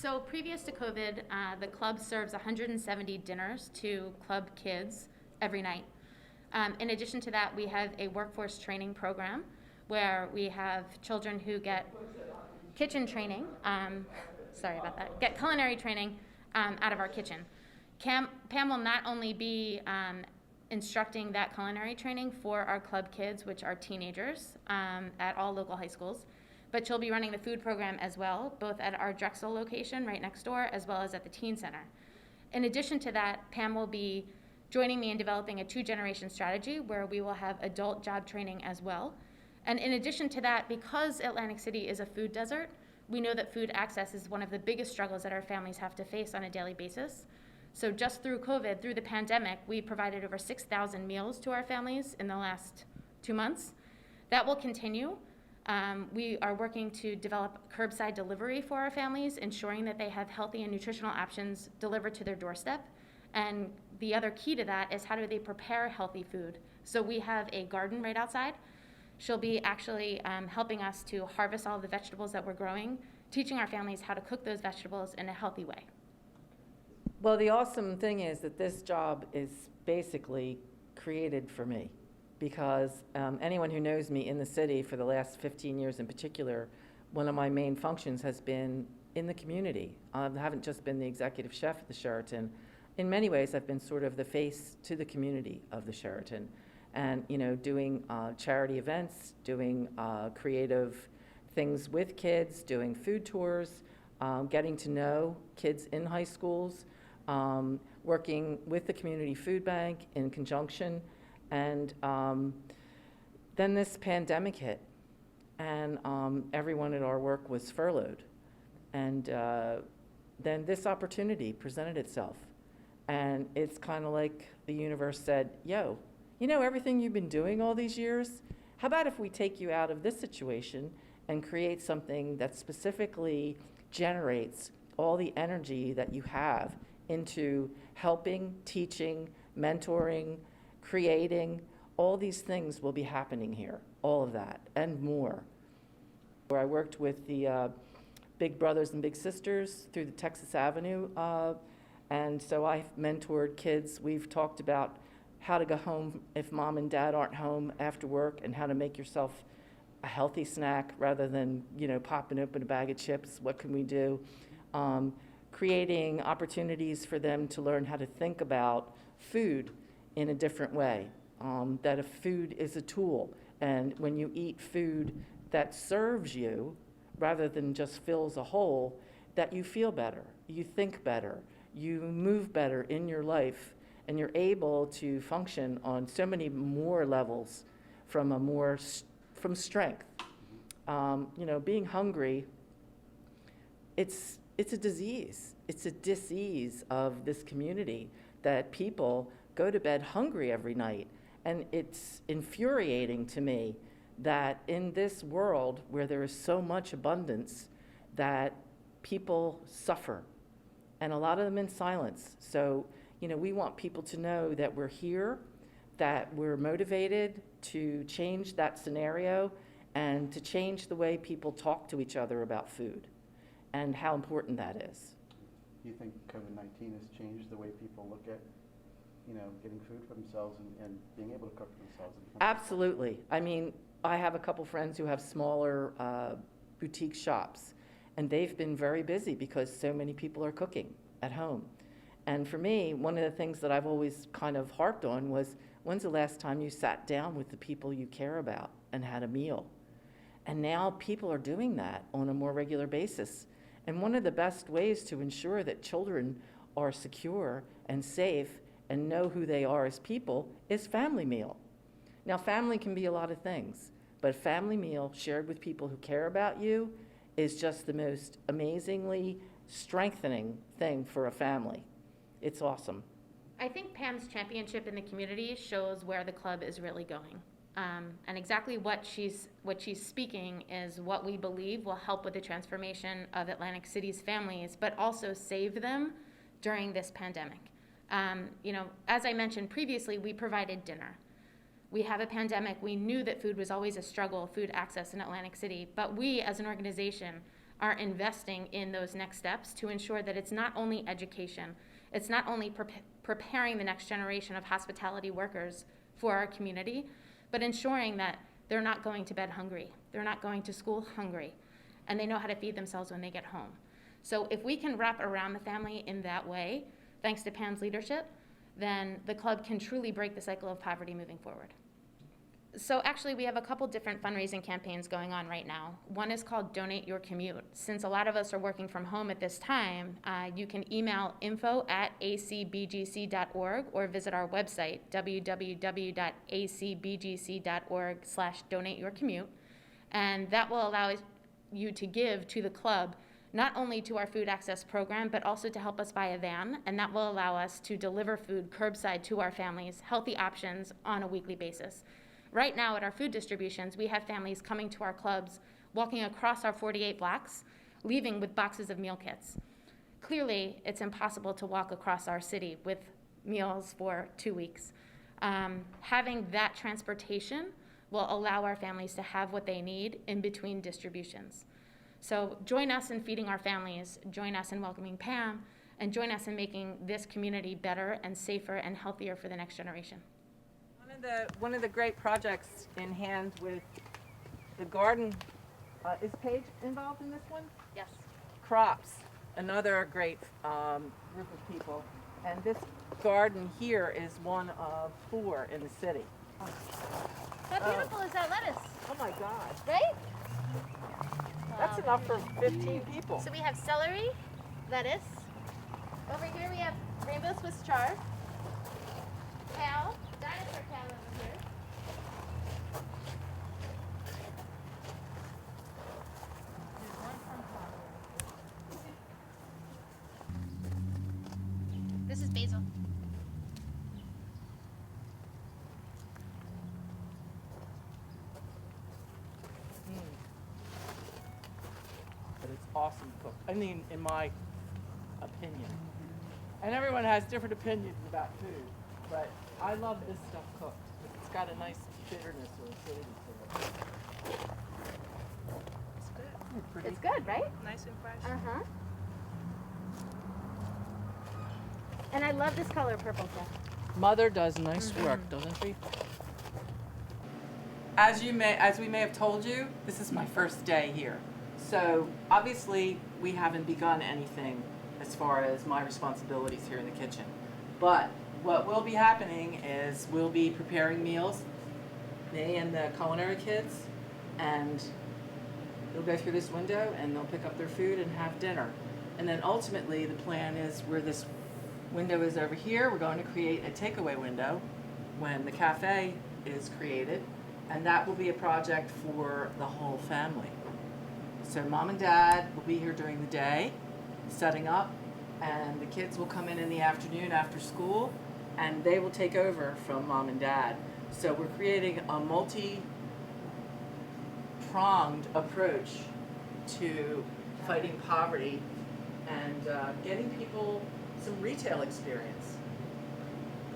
So previous to COVID, the club serves 170 dinners to club kids every night. In addition to that, we have a workforce training program where we have children who get kitchen training, get culinary training out of our kitchen. Pam will not only be instructing that culinary training for our club kids, which are teenagers at all local high schools, but she'll be running the food program as well, both at our Drexel location right next door, as well as at the teen center. In addition to that, Pam will be joining me in developing a 2-generation strategy where we will have adult job training as well. And in addition to that, because Atlantic City is a food desert, we know that food access is one of the biggest struggles that our families have to face on a daily basis. So just through COVID, through the pandemic, we provided over 6,000 meals to our families in the last 2 months. That will continue. We are working to develop curbside delivery for our families, ensuring that they have healthy and nutritional options delivered to their doorstep. And the other key to that is how do they prepare healthy food? So we have a garden right outside. She'll be actually helping us to harvest all the vegetables that we're growing, teaching our families how to cook those vegetables in a healthy way. Well, the awesome thing is that this job is basically created for me, because anyone who knows me in the city for the last 15 years in particular, one of my main functions has been in the community. I haven't just been the executive chef at the Sheraton. In many ways, I've been sort of the face to the community of the Sheraton, and doing charity events, doing creative things with kids, doing food tours, getting to know kids in high schools, working with the community food bank in conjunction, and then this pandemic hit, and everyone at our work was furloughed, and then this opportunity presented itself. And it's kind of like the universe said, yo, everything you've been doing all these years, how about if we take you out of this situation and create something that specifically generates all the energy that you have into helping, teaching, mentoring, creating. All these things will be happening here, all of that and more. Where I worked with the Big Brothers and Big Sisters through the Texas Avenue, and so I've mentored kids. We've talked about how to go home if mom and dad aren't home after work, and how to make yourself a healthy snack rather than popping open a bag of chips. What can we do? Creating opportunities for them to learn how to think about food in a different way, that a food is a tool, and when you eat food that serves you rather than just fills a hole, that you feel better, you think better, you move better in your life, and you're able to function on so many more levels from strength. Being hungry, it's a disease. It's a disease of this community that people go to bed hungry every night. And it's infuriating to me that in this world where there is so much abundance, that people suffer, and a lot of them in silence. So, we want people to know that we're here, that we're motivated to change that scenario and to change the way people talk to each other about food and how important that is. Do you think COVID-19 has changed the way people look at, getting food for themselves and being able to cook for themselves? Absolutely. I mean, I have a couple friends who have smaller boutique shops, and they've been very busy because so many people are cooking at home. And for me, one of the things that I've always kind of harped on was, when's the last time you sat down with the people you care about and had a meal? And now people are doing that on a more regular basis. And one of the best ways to ensure that children are secure and safe and know who they are as people is family meal. Now, family can be a lot of things, but a family meal shared with people who care about you is just the most amazingly strengthening thing for a family. It's awesome. I think Pam's championship in the community shows where the club is really going. And exactly what she's speaking is what we believe will help with the transformation of Atlantic City's families, but also save them during this pandemic. As I mentioned previously, we provided dinner. We have a pandemic. We knew that food was always a struggle, food access in Atlantic City, but we as an organization are investing in those next steps to ensure that it's not only education, it's not only preparing the next generation of hospitality workers for our community, but ensuring that they're not going to bed hungry, they're not going to school hungry, and they know how to feed themselves when they get home. So if we can wrap around the family in that way, thanks to Pam's leadership, then the club can truly break the cycle of poverty moving forward. So actually, we have a couple different fundraising campaigns going on right now. One is called Donate Your Commute. Since a lot of us are working from home at this time, you can email info@acbgc.org or visit our website, www.acbgc.org/donateyourcommute. And that will allow you to give to the club, not only to our food access program, but also to help us buy a van. And that will allow us to deliver food curbside to our families, healthy options on a weekly basis. Right now at our food distributions, we have families coming to our clubs, walking across our 48 blocks, leaving with boxes of meal kits. Clearly, it's impossible to walk across our city with meals for 2 weeks. Having that transportation will allow our families to have what they need in between distributions. So join us in feeding our families, join us in welcoming Pam, and join us in making this community better and safer and healthier for the next generation. One of the great projects in hand with the garden, is Paige involved in this one? Yes. Crops, another great group of people. And this garden here is one of 4 in the city. How beautiful is that lettuce, Oh my God, right? that's enough for 15 people. So we have celery, lettuce. Over here we have rainbow Swiss chard. Kale, dinosaur kale over here. This is basil. But it's awesome cooked. I mean, in my opinion. And everyone has different opinions about food, but I love this stuff cooked. It's got a nice bitterness or acidity to it. It's good. Pretty. It's good, right? Nice and fresh. Uh-huh. And I love this color purple too. Mother does nice work, doesn't she? As we may have told you, this is my first day here. So obviously we haven't begun anything as far as my responsibilities here in the kitchen. But what will be happening is we'll be preparing meals, me and the culinary kids, and they'll go through this window and they'll pick up their food and have dinner. And then ultimately the plan is where this window is over here, we're going to create a takeaway window when the cafe is created, and that will be a project for the whole family. So mom and dad will be here during the day, setting up, and the kids will come in the afternoon after school, and they will take over from mom and dad. So we're creating a multi-pronged approach to fighting poverty and getting people some retail experience.